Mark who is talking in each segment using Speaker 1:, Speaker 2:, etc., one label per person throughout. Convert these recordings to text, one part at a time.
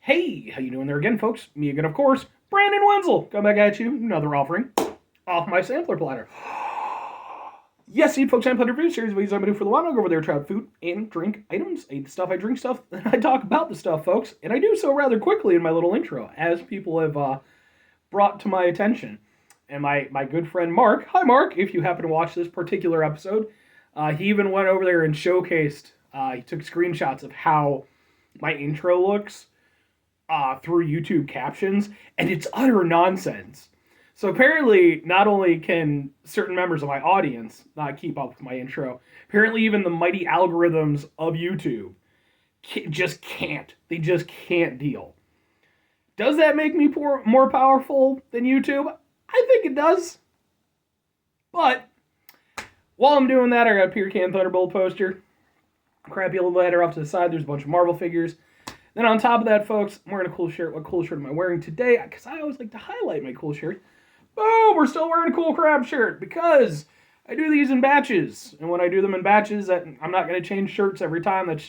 Speaker 1: Hey, how you doing there again, folks? Me again, of course, Brandon Wenzel. Come back at you, another offering off my sampler platter. Yes, Eat Folks and Platter Food Series, what I'm going to do for the while. I'll go over there, try out food and drink items. I eat the stuff, I drink stuff, and I talk about the stuff, folks. And I do so rather quickly in my little intro, as people have brought to my attention. And my good friend Mark, hi Mark, if you happen to watch this particular episode, he even went over there and showcased, he took screenshots of how my intro looks through YouTube captions, and it's utter nonsense. So apparently, not only can certain members of my audience not keep up with my intro, apparently even the mighty algorithms of YouTube just can't. They just can't deal. Does that make me more powerful than YouTube? I think it does. But while I'm doing that, I got a Peter Can Thunderbolt poster. Crappy little ladder off to the side. There's a bunch of Marvel figures. Then on top of that, folks, I'm wearing a cool shirt. What cool shirt am I wearing today? Because I always like to highlight my cool shirt. Boom! We're still wearing a cool crab shirt because I do these in batches. And when I do them in batches, I'm not going to change shirts every time. That's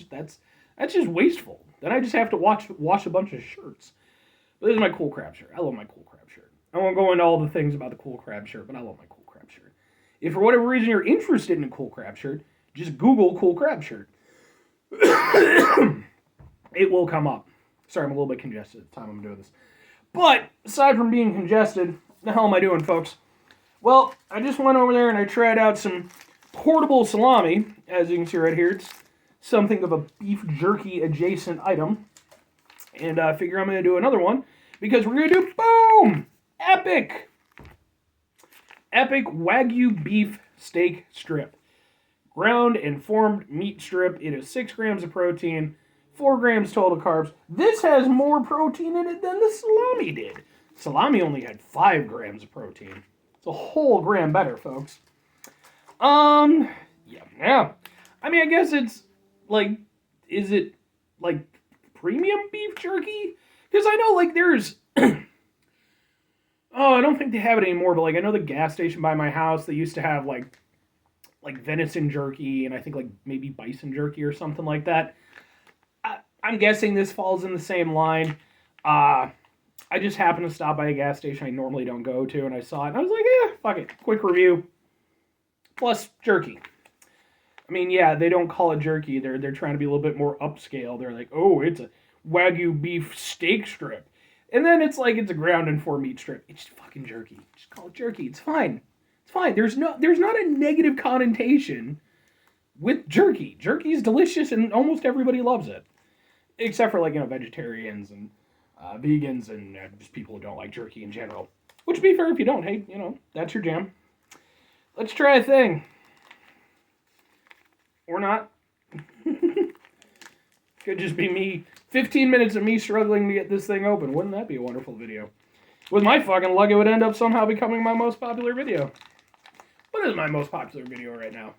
Speaker 1: just wasteful. Then I just have to wash a bunch of shirts. But this is my cool crab shirt. I love my cool crab shirt. I won't go into all the things about the cool crab shirt, but I love my cool crab shirt. If for whatever reason you're interested in a cool crab shirt, just Google cool crab shirt. It will come up. Sorry, I'm a little bit congested at the time I'm doing this. But, aside from being congested, what the hell am I doing, folks? Well, I just went over there and I tried out some portable salami. As you can see right here, it's something of a beef jerky adjacent item. And I figure I'm going to do another one, because we're going to do, boom, epic Wagyu beef steak strip. Ground and formed meat strip. It is 6 grams of protein, 4 grams total carbs. This has more protein in it than the salami did. Salami only had 5 grams of protein. It's a whole gram better, folks. Yeah. I mean, I guess it's, like, is it, like, premium beef jerky? Because I know, like, there's, I don't think they have it anymore, but, like, I know the gas station by my house, they used to have, like venison jerky, and I think, like, maybe bison jerky or something like that. I'm guessing this falls in the same line. I just happened to stop by a gas station I normally don't go to, and I saw it, and I was like, fuck it. Quick review. Plus, jerky. I mean, yeah, they don't call it jerky. They're trying to be a little bit more upscale. They're like, oh, it's a Wagyu beef steak strip. And then it's like, it's a ground and formed meat strip. It's fucking jerky. Just call it jerky. It's fine. It's fine. There's not a negative connotation with jerky. Jerky is delicious, and almost everybody loves it. Except for, like, vegetarians and vegans and just people who don't like jerky in general. Which, to be fair, if you don't, hey, that's your jam. Let's try a thing. Or not. Could just be me. 15 minutes of me struggling to get this thing open. Wouldn't that be a wonderful video? With my fucking luck, it would end up somehow becoming my most popular video. What is my most popular video right now?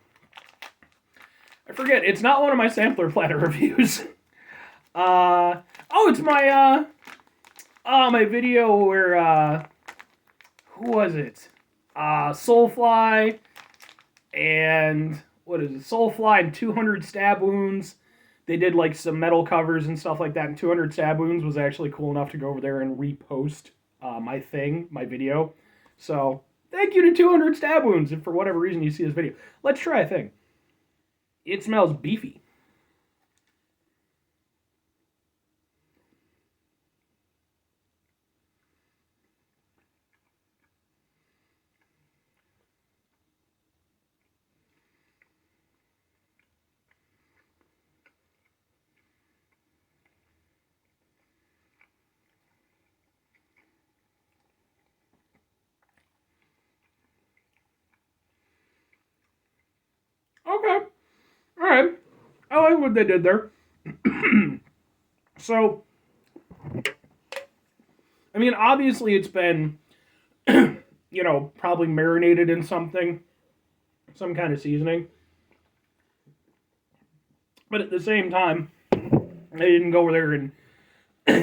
Speaker 1: I forget. It's not one of my sampler platter reviews. It's my, my video where, who was it? Soulfly, and, what is it? Soulfly and 200 Stab Wounds. They did, like, some metal covers and stuff like that, and 200 Stab Wounds was actually cool enough to go over there and repost, my video. So, thank you to 200 Stab Wounds, if for whatever reason you see this video. Let's try a thing. It smells beefy. Okay. Alright. I like what they did there. So, I mean, obviously it's been, probably marinated in something. Some kind of seasoning. But at the same time, they didn't go over there and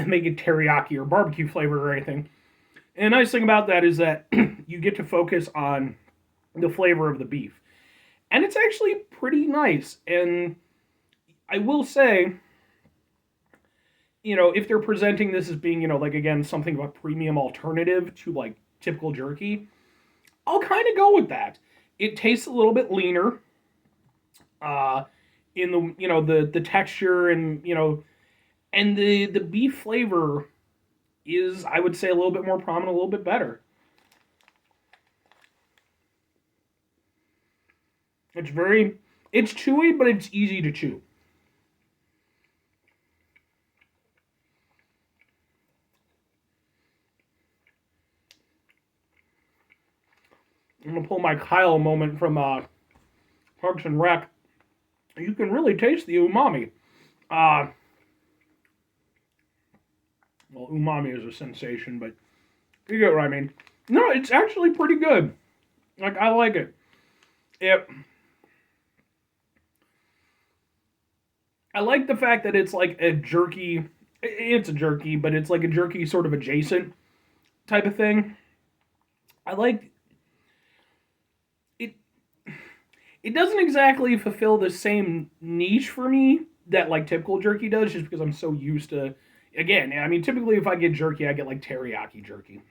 Speaker 1: make it teriyaki or barbecue flavor or anything. And the nice thing about that is that you get to focus on the flavor of the beef. And it's actually pretty nice. And I will say, if they're presenting this as being, like, again, something of a premium alternative to, like, typical jerky, I'll kind of go with that. It tastes a little bit leaner, uh, in the, the texture, and, and the beef flavor is, I would say, a little bit more prominent, a little bit better. It's chewy, but it's easy to chew. I'm gonna pull my Kyle moment from Parks and Rec. You can really taste the umami. Uh, well, umami is a sensation, but you get what I mean. No, it's actually pretty good. Like, I like it. It. I like the fact that it's like a jerky. It's a jerky, but it's like a jerky sort of adjacent type of thing. I like it. It doesn't exactly fulfill the same niche for me that like typical jerky does, just because I'm so used to. Again, I mean, typically if I get jerky, I get like teriyaki jerky.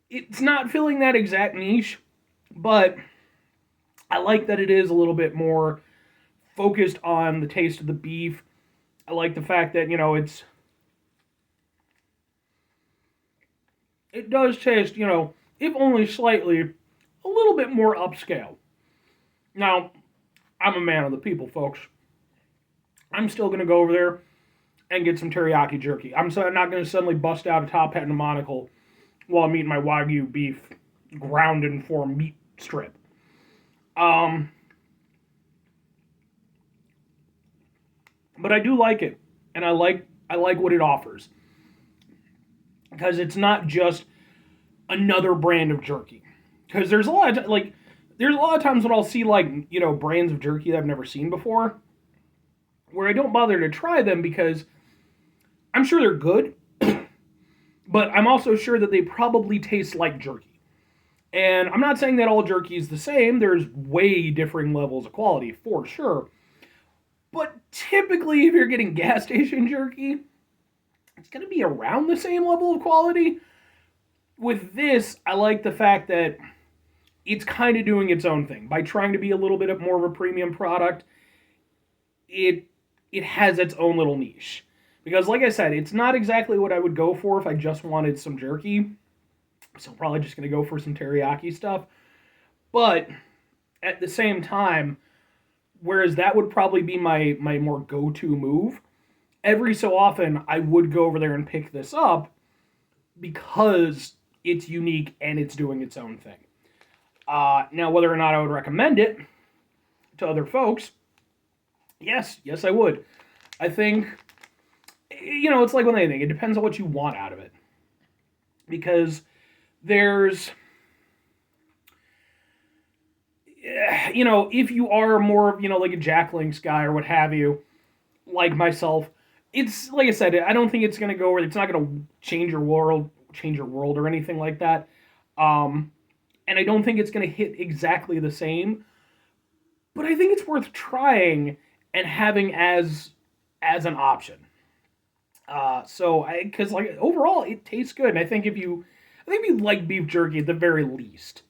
Speaker 1: It's not filling that exact niche, but I like that it is a little bit more focused on the taste of the beef. I like the fact that, it does taste, if only slightly, a little bit more upscale. Now, I'm a man of the people, folks. I'm still going to go over there and get some teriyaki jerky. I'm not going to suddenly bust out a top hat and a monocle while I'm eating my Wagyu beef ground in for a meat strip. But I do like it, and I like what it offers, because it's not just another brand of jerky. Because there's a lot of times when I'll see, like, brands of jerky that I've never seen before, where I don't bother to try them because I'm sure they're good, but I'm also sure that they probably taste like jerky. And I'm not saying that all jerky is the same. There's way differing levels of quality for sure. But typically, if you're getting gas station jerky, it's going to be around the same level of quality. With this, I like the fact that it's kind of doing its own thing. By trying to be a little bit more of a premium product, it it has its own little niche. Because, like I said, it's not exactly what I would go for if I just wanted some jerky. So I'm probably just going to go for some teriyaki stuff. But at the same time, whereas that would probably be my more go-to move, every so often I would go over there and pick this up because it's unique and it's doing its own thing. Now, whether or not I would recommend it to other folks, yes, I would. I think, it's like with anything. It depends on what you want out of it. Because there's, if you are more of, like a Jack Links guy or what have you, like myself, it's, like I said, I don't think it's going to go, it's not going to change your world or anything like that. And I don't think it's going to hit exactly the same, but I think it's worth trying and having as an option. Because like overall, it tastes good, and I think if you like beef jerky at the very least,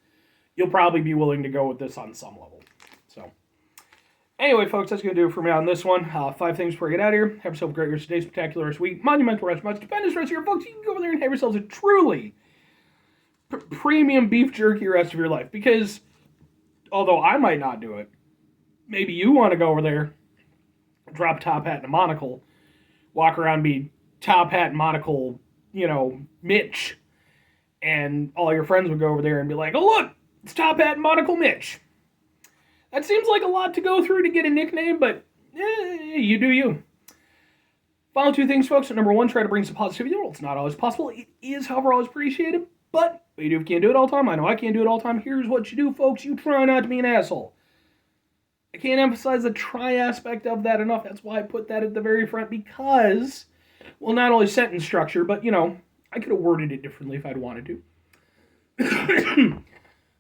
Speaker 1: you'll probably be willing to go with this on some level. So, anyway, folks, that's gonna do it for me on this one. 5 things before I get out of here. Have yourself a great rest of the day, spectacular week, monumental rest, much stupendous rest of your folks. You can go over there and have yourselves a truly premium beef jerky rest of your life. Because although I might not do it, maybe you want to go over there, drop top hat and a monocle, walk around, be top hat and monocle, Mitch, and all your friends would go over there and be like, "Oh look, it's top hat and monocle Mitch." That seems like a lot to go through to get a nickname, but you do you. Final 2 things, folks. Number 1, try to bring some positivity. Well, it's not always possible. It is, however, always appreciated. But you can't do it all the time. I know I can't do it all the time. Here's what you do, folks. You try not to be an asshole. I can't emphasize the try aspect of that enough. That's why I put that at the very front, because, well, not only sentence structure, but, I could have worded it differently if I'd wanted to.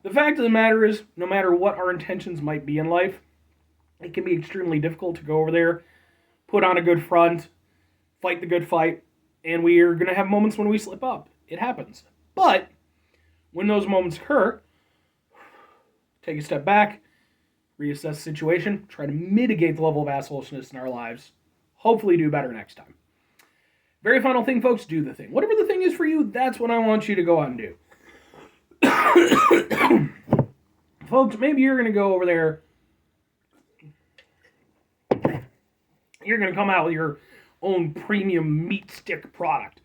Speaker 1: The fact of the matter is, no matter what our intentions might be in life, it can be extremely difficult to go over there, put on a good front, fight the good fight, and we are going to have moments when we slip up. It happens. But when those moments occur, take a step back, reassess the situation, try to mitigate the level of assholishness in our lives, hopefully do better next time. Very final thing, folks, do the thing. Whatever the thing is for you, that's what I want you to go out and do. Folks, maybe you're going to go over there. You're going to come out with your own premium meat stick product.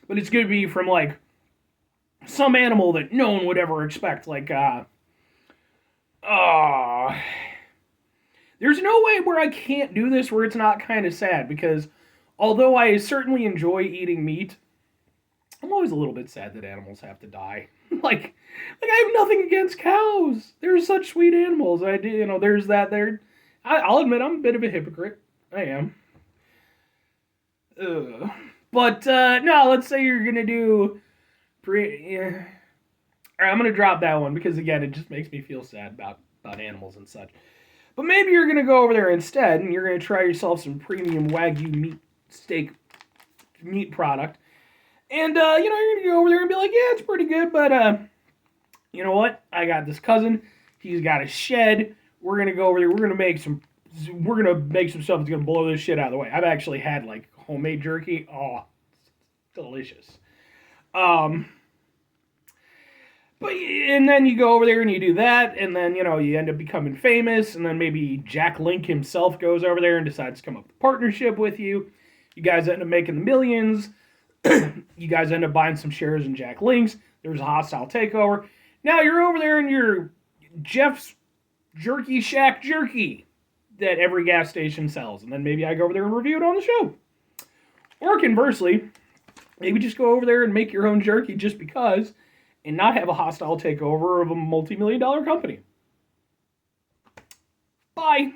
Speaker 1: But it's going to be from, like, some animal that no one would ever expect. Like, there's no way where I can't do this where it's not kind of sad. Because although I certainly enjoy eating meat, I'm always a little bit sad that animals have to die. like I have nothing against cows. They're such sweet animals. There's that there. I'll admit I'm a bit of a hypocrite. I am. But no, let's say you're gonna do. Alright, I'm gonna drop that one because again, it just makes me feel sad about animals and such. But maybe you're gonna go over there instead, and you're gonna try yourself some premium Wagyu meat steak meat product. And, you're going to go over there and be like, yeah, it's pretty good, but, you know what? I got this cousin. He's got a shed. We're going to go over there. We're going to make some stuff that's going to blow this shit out of the way. I've actually had, like, homemade jerky. Oh, it's delicious. And then you go over there and you do that, and then, you end up becoming famous, and then maybe Jack Link himself goes over there and decides to come up with a partnership with you. You guys end up making the millions. You guys end up buying some shares in Jack Link's. There's a hostile takeover. Now you're over there in your Jeff's Jerky Shack jerky that every gas station sells. And then maybe I go over there and review it on the show. Or conversely, maybe just go over there and make your own jerky just because and not have a hostile takeover of a multi-million-dollar company. Bye.